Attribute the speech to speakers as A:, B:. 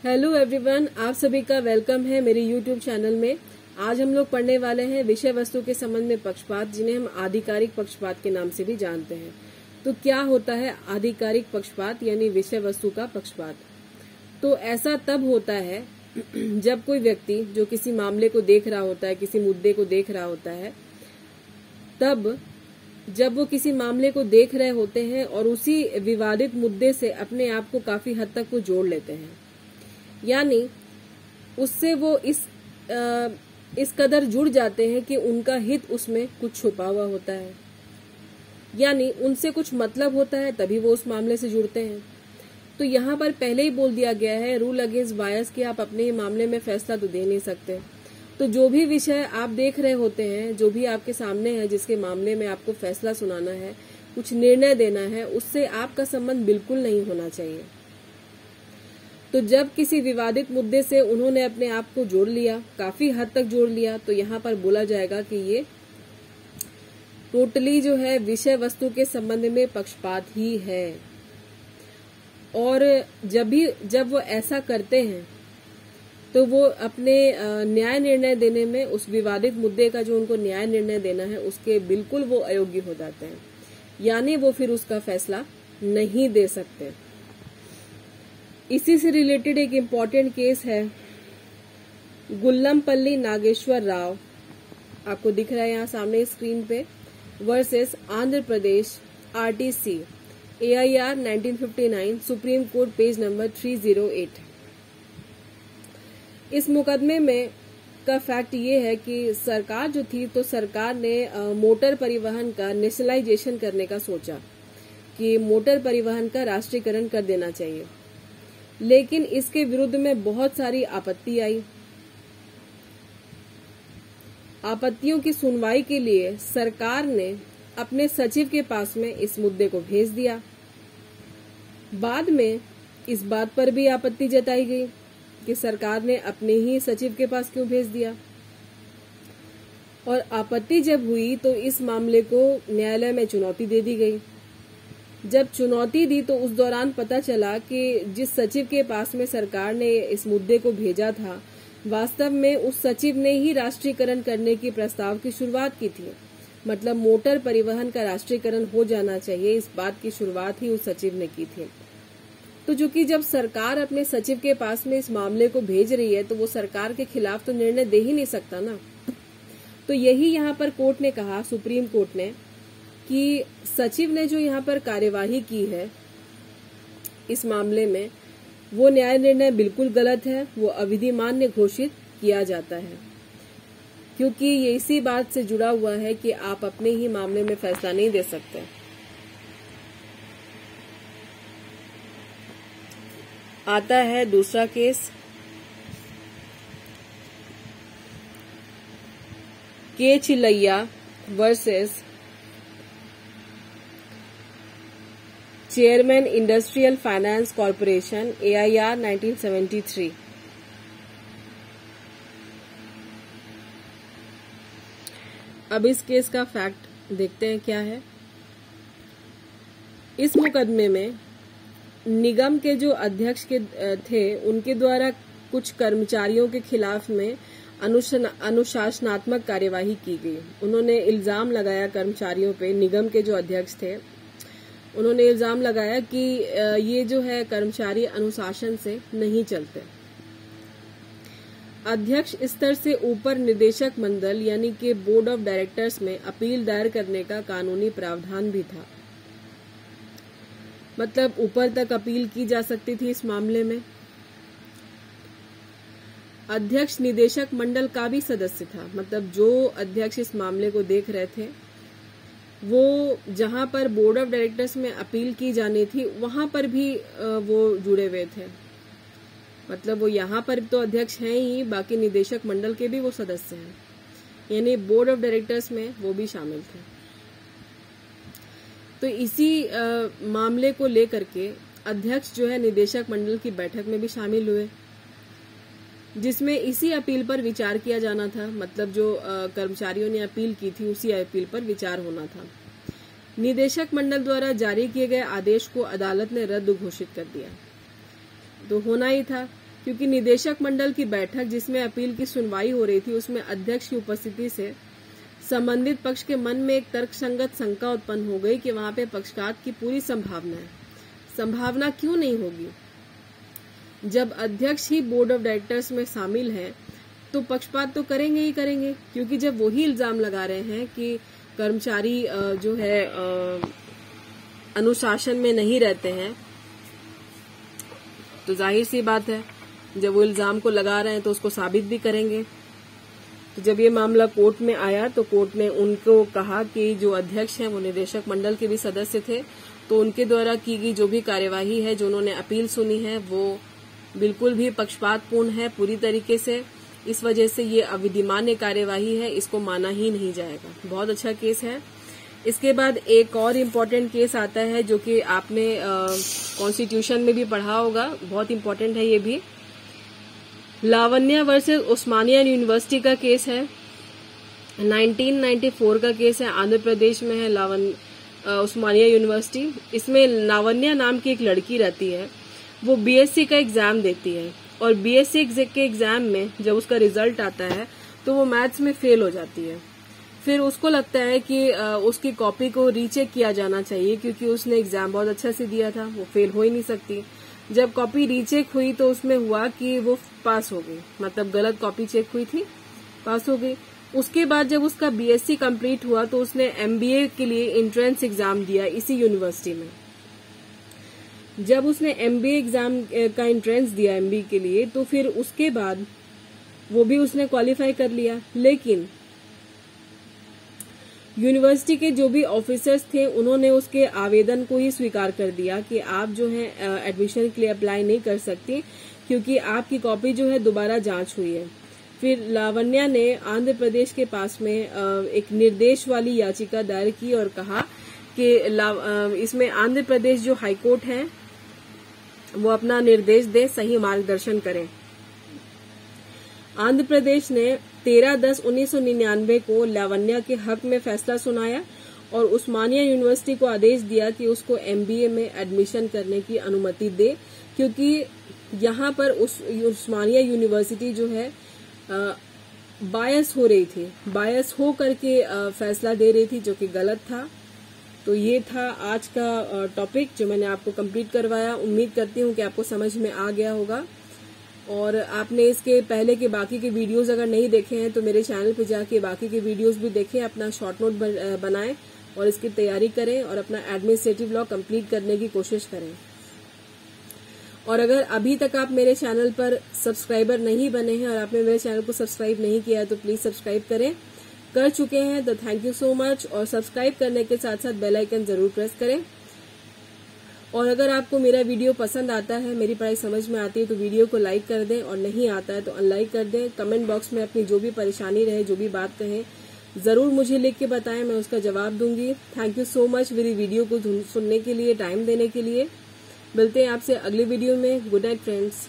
A: Hello everyone, आप सभी का वेलकम है मेरे यूट्यूब चैनल में। आज हम लोग पढ़ने वाले हैं विषय वस्तु के संबंध में पक्षपात, जिन्हें हम आधिकारिक पक्षपात के नाम से भी जानते हैं। तो क्या होता है आधिकारिक पक्षपात यानी विषय वस्तु का पक्षपात? तो ऐसा तब होता है जब कोई व्यक्ति जो किसी मामले को देख रहा होता है, किसी मुद्दे को देख रहा होता है, तब जब वो किसी मामले को देख रहे होते हैं और उसी विवादित मुद्दे से अपने आप को काफी हद तक वो जोड़ लेते हैं, यानी उससे वो इस कदर जुड़ जाते हैं कि उनका हित उसमें कुछ छुपा हुआ होता है, यानी उनसे कुछ मतलब होता है, तभी वो उस मामले से जुड़ते हैं। तो यहाँ पर पहले ही बोल दिया गया है रूल अगेंस्ट बायस कि आप अपने ही मामले में फैसला तो दे नहीं सकते। तो जो भी विषय आप देख रहे होते हैं, जो भी आपके सामने है, जिसके मामले में आपको फैसला सुनाना है, कुछ निर्णय देना है, उससे आपका संबंध बिल्कुल नहीं होना चाहिए। तो जब किसी विवादित मुद्दे से उन्होंने अपने आप को जोड़ लिया, काफी हद तक जोड़ लिया, तो यहाँ पर बोला जाएगा कि ये टोटली जो है विषय वस्तु के संबंध में पक्षपात ही है। और जब वो ऐसा करते हैं तो वो अपने न्याय निर्णय देने में, उस विवादित मुद्दे का जो उनको न्याय निर्णय देना है, उसके बिल्कुल वो अयोग्य हो जाते हैं, यानी वो फिर उसका फैसला नहीं दे सकते। इसी से रिलेटेड एक इम्पॉर्टेंट केस है गुल्लमपल्ली नागेश्वर राव, आपको दिख रहा है यहाँ सामने स्क्रीन पे, versus Andhra Pradesh RTC AIR 1959, supreme court, page number 308। इस मुकदमे में का फैक्ट ये है कि सरकार जो थी, तो सरकार ने मोटर परिवहन का नेशनलाइजेशन करने का सोचा कि मोटर परिवहन का राष्ट्रीयकरण कर देना चाहिए, लेकिन इसके विरुद्ध में बहुत सारी आपत्ति आई। आपत्तियों की सुनवाई के लिए सरकार ने अपने सचिव के पास में इस मुद्दे को भेज दिया। बाद में इस बात पर भी आपत्ति जताई गई कि सरकार ने अपने ही सचिव के पास क्यों भेज दिया। और आपत्ति जब हुई तो इस मामले को न्यायालय में चुनौती दे दी गई। जब चुनौती दी तो उस दौरान पता चला कि जिस सचिव के पास में सरकार ने इस मुद्दे को भेजा था, वास्तव में उस सचिव ने ही राष्ट्रीयकरण करने की प्रस्ताव की शुरुआत की थी। मतलब मोटर परिवहन का राष्ट्रीयकरण हो जाना चाहिए, इस बात की शुरुआत ही उस सचिव ने की थी। तो चूंकि जब सरकार अपने सचिव के पास में इस मामले को भेज रही है, तो वो सरकार के खिलाफ तो निर्णय दे ही नहीं सकता ना। तो यही यहाँ पर कोर्ट ने कहा, सुप्रीम कोर्ट ने, कि सचिव ने जो यहाँ पर कार्यवाही की है इस मामले में, वो न्याय निर्णय बिल्कुल गलत है, वो अविधिमान्य घोषित किया जाता है, क्योंकि ये इसी बात से जुड़ा हुआ है कि आप अपने ही मामले में फैसला नहीं दे सकते। आता है दूसरा केस, K Chilaiya versus chairman industrial finance corporation AIR 1973। अब इस केस का फैक्ट देखते हैं क्या है। इस मुकदमे में निगम के जो अध्यक्ष के थे, उनके द्वारा कुछ कर्मचारियों के खिलाफ में अनुशासनात्मक कार्यवाही की गई। उन्होंने इल्जाम लगाया कर्मचारियों पे, निगम के जो अध्यक्ष थे उन्होंने इल्जाम लगाया कि ये जो है कर्मचारी अनुशासन से नहीं चलते। अध्यक्ष स्तर से ऊपर निदेशक मंडल यानी कि बोर्ड ऑफ डायरेक्टर्स में अपील दायर करने का कानूनी प्रावधान भी था। मतलब ऊपर तक अपील की जा सकती थी इस मामले में। अध्यक्ष निदेशक मंडल का भी सदस्य था, मतलब जो अध्यक्ष इस मामले को देख रहे थे, वो जहां पर बोर्ड ऑफ डायरेक्टर्स में अपील की जानी थी, वहां पर भी वो जुड़े हुए थे। मतलब वो यहाँ पर तो अध्यक्ष हैं ही, बाकी निदेशक मंडल के भी वो सदस्य हैं, यानी बोर्ड ऑफ डायरेक्टर्स में वो भी शामिल थे। तो इसी मामले को लेकर के अध्यक्ष जो है निदेशक मंडल की बैठक में भी शामिल हुए, जिसमें इसी अपील पर विचार किया जाना था। मतलब जो कर्मचारियों ने अपील की थी, उसी अपील पर विचार होना था। निदेशक मंडल द्वारा जारी किए गए आदेश को अदालत ने रद्द घोषित कर दिया। तो होना ही था, क्योंकि निदेशक मंडल की बैठक जिसमें अपील की सुनवाई हो रही थी उसमें अध्यक्ष की उपस्थिति से संबंधित पक्ष के मन में एक तर्कसंगत शंका उत्पन्न हो गई कि वहां पे पक्षपात की पूरी संभावना है। संभावना क्यों नहीं होगी? जब अध्यक्ष ही बोर्ड ऑफ डायरेक्टर्स में शामिल हैं तो पक्षपात तो करेंगे ही करेंगे, क्योंकि जब वही इल्जाम लगा रहे हैं कि कर्मचारी जो है अनुशासन में नहीं रहते हैं, तो जाहिर सी बात है जब वो इल्जाम को लगा रहे हैं तो उसको साबित भी करेंगे। तो जब ये मामला कोर्ट में आया तो कोर्ट ने उनको कहा कि जो अध्यक्ष हैं वो निदेशक मंडल के भी सदस्य थे, तो उनके द्वारा की गई जो भी कार्यवाही है, जो उन्होंने अपील सुनी है, वो बिल्कुल भी पक्षपातपूर्ण है पूरी तरीके से। इस वजह से ये अविधिमान्य कार्यवाही है, इसको माना ही नहीं जाएगा। बहुत अच्छा केस है। इसके बाद एक और इम्पोर्टेंट केस आता है जो कि आपने कॉन्स्टिट्यूशन में भी पढ़ा होगा, बहुत इम्पोर्टेंट है ये भी। लावण्या वर्सेस उस्मानिया यूनिवर्सिटी का केस है, 1994 का केस है। आंध्र प्रदेश में है उस्मानिया यूनिवर्सिटी। इसमें लावण्या नाम की एक लड़की रहती है, वो बीएससी का एग्जाम देती है और बीएससी के एग्जाम में जब उसका रिजल्ट आता है तो वो मैथ्स में फेल हो जाती है। फिर उसको लगता है कि उसकी कॉपी को रीचेक किया जाना चाहिए क्योंकि उसने एग्जाम बहुत अच्छा से दिया था, वो फेल हो ही नहीं सकती। जब कॉपी रीचेक हुई तो उसमें हुआ कि वो पास हो गई, मतलब गलत कॉपी चेक हुई थी, पास हो गई। उसके बाद जब उसका बीएससी कंप्लीट हुआ तो उसने एमबीए के लिए एंट्रेंस एग्जाम दिया इसी यूनिवर्सिटी में। जब उसने एमबीए एग्जाम का एंट्रेंस दिया एमबीए के लिए, तो फिर उसके बाद वो भी उसने क्वालिफाई कर लिया, लेकिन यूनिवर्सिटी के जो भी ऑफिसर्स थे उन्होंने उसके आवेदन को ही स्वीकार कर दिया कि आप जो है एडमिशन के लिए अप्लाई नहीं कर सकती क्योंकि आपकी कॉपी जो है दोबारा जांच हुई है। फिर लावण्या ने आंध्र प्रदेश के पास में एक निर्देश वाली याचिका दायर की और कहा कि इसमें आंध्र प्रदेश जो हाईकोर्ट है वो अपना निर्देश दे, सही मार्गदर्शन करें। आंध्र प्रदेश ने 13/10/1999 को लावण्या के हक में फैसला सुनाया और उस्मानिया यूनिवर्सिटी को आदेश दिया कि उसको एमबीए में एडमिशन करने की अनुमति दे, क्योंकि यहाँ पर उस्मानिया यूनिवर्सिटी जो है बायस हो रही थी, बायस हो करके फैसला दे रही थी, जो कि गलत था। तो ये था आज का टॉपिक जो मैंने आपको कंप्लीट करवाया। उम्मीद करती हूँ कि आपको समझ में आ गया होगा और आपने इसके पहले के बाकी के वीडियोस अगर नहीं देखे हैं तो मेरे चैनल पे जाके बाकी के वीडियोस भी देखें, अपना शॉर्ट नोट बनाएं और इसकी तैयारी करें और अपना एडमिनिस्ट्रेटिव लॉ कंप्लीट करने की कोशिश करें। और अगर अभी तक आप मेरे चैनल पर सब्सक्राइबर नहीं बने हैं और आपने मेरे चैनल को सब्सक्राइब नहीं किया है तो प्लीज सब्सक्राइब करें। कर चुके हैं तो थैंक यू सो मच, और सब्सक्राइब करने के साथ साथ बेल आइकन जरूर प्रेस करें। और अगर आपको मेरा वीडियो पसंद आता है, मेरी पढ़ाई समझ में आती है, तो वीडियो को लाइक कर दें और नहीं आता है तो अनलाइक कर दें। कमेंट बॉक्स में अपनी जो भी परेशानी रहे, जो भी बात कहें, जरूर मुझे लिख के बताएं, मैं उसका जवाब दूंगी। थैंक यू सो मच मेरी वीडियो को सुनने के लिए, टाइम देने के लिए। मिलते हैं आपसे अगले वीडियो में। Good night friends.